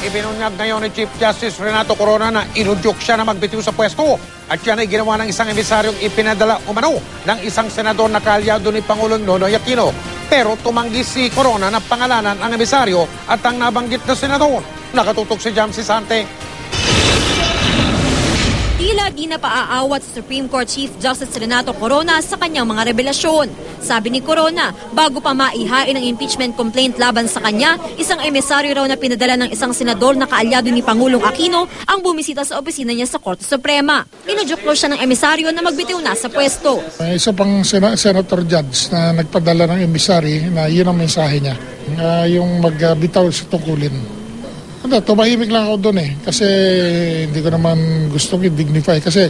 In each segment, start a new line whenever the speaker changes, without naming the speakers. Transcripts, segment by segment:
Ibinunyag ngayon ni Chief Justice Renato Corona na inudyok siya na magbitiw sa pwesto at yan ay ginawa ng isang emisaryong ipinadala umano ng isang senador na kaalyado ni Pangulong Nonoy Aquino. Pero tumanggi si Corona na pangalanan ang emisaryo at ang nabanggit na senador. Nakatutok si Jamsi Sante.
Tila di na paaawat sa Supreme Court Chief Justice Renato Corona sa kanyang mga revelasyon. Sabi ni Corona, bago pa maihain ang impeachment complaint laban sa kanya, isang emisaryo raw na pinadala ng isang senador na kaalyado ni Pangulong Aquino ang bumisita sa opisina niya sa Korte Suprema. Inudyok siya ng emisaryo na magbitiw na sa pwesto.
Isa pang senator judge na nagpadala ng emisary na yun ang mensahe niya, yung magbitaw sa tungkulin. Tumahimik lang ako doon kasi hindi ko naman gustong i-dignify kasi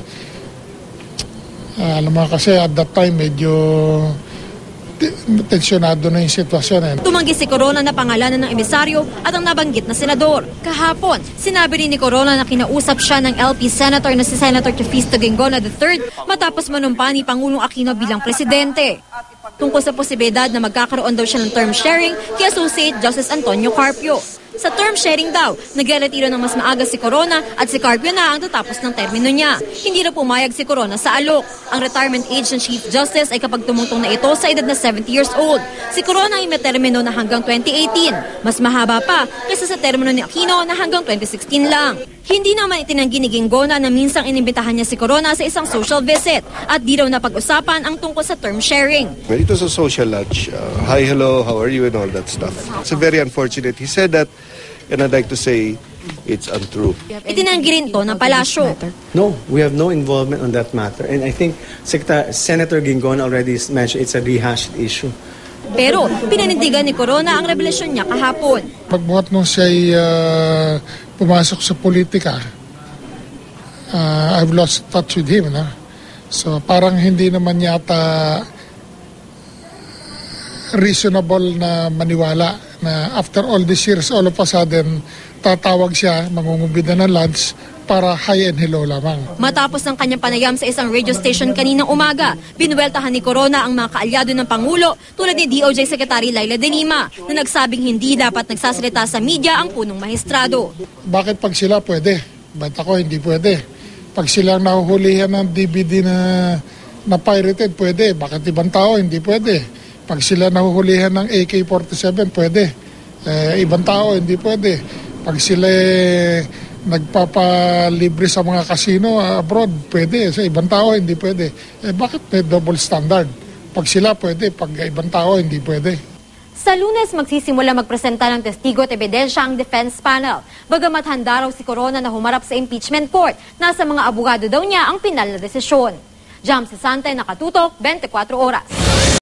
alam mo kasi at that time medyo tensyonado na yung sitwasyon.
Tumanggi si Corona na pangalanan ng emisaryo at ang nabanggit na senador. Kahapon, sinabi rin ni Corona na kinausap siya ng LP Senator na si Senator Teofisto Guingona III matapos manumpa ni Pangulong Aquino bilang presidente. Tungkol sa posibilidad na magkakaroon daw siya ng term sharing kay Associate Justice Antonio Carpio. Sa term sharing daw, nagre-retiro ng mas maaga si Corona at si Carpio na ang tatapos ng termino niya. Hindi na pumayag si Corona sa alok. Ang retirement age ng Chief Justice ay kapag tumungtong na ito sa edad na 70 years old. Si Corona ay may termino na hanggang 2018. Mas mahaba pa kaysa sa termino ni Aquino na hanggang 2016 lang. Hindi naman itinanggi ni Guingona na minsang inimbitahan niya si Corona sa isang social visit at di raw napag-usapan ang tungkol sa term sharing.
Well, it was a social lunch. Hi, hello, how are you and all that stuff. It's very unfortunate. He said that and I'd like to say it's untrue.
Itinanggi rin to ng palasyo.
No, we have no involvement on that matter. And I think Senator Guingona already mentioned it's a rehashed issue.
Pero pinanindigan ni Corona ang revelasyon niya kahapon.
Pagbuhat nung siya'y pumasok sa politika, I've lost touch with him. So parang hindi naman yata reasonable na maniwala na after all these years, all of a sudden, tatawag siya, mangungumbida ng lunch para hi and hello lamang.
Matapos ng kanyang panayam sa isang radio station kaninang umaga, binuweltahan ni Corona ang mga kaalyado ng Pangulo tulad ni DOJ Secretary Laila De Lima na nagsabing hindi dapat nagsasalita sa media ang punong mahistrado.
Bakit pag sila pwede? Ba't ako hindi pwede? Pag sila nahuhulihan ng DVD na pirated, pwede. Bakit ibang tao hindi pwede? Pag sila nahuhulihan ng AK-47, pwede. Ibang tao, hindi pwede. Pag sila nagpapalibre sa mga kasino abroad, pwede. Sa ibang tao, hindi pwede. Bakit may double standard? Pag sila pwede, pag ibang tao, hindi pwede.
Sa Lunes, magsisimula magpresenta ng testigo at ebidensya ang defense panel. Bagamat handa raw si Corona na humarap sa impeachment court, nasa mga abogado daw niya ang pinal na desisyon. Jamsi Sante, nakatutok, 24 oras.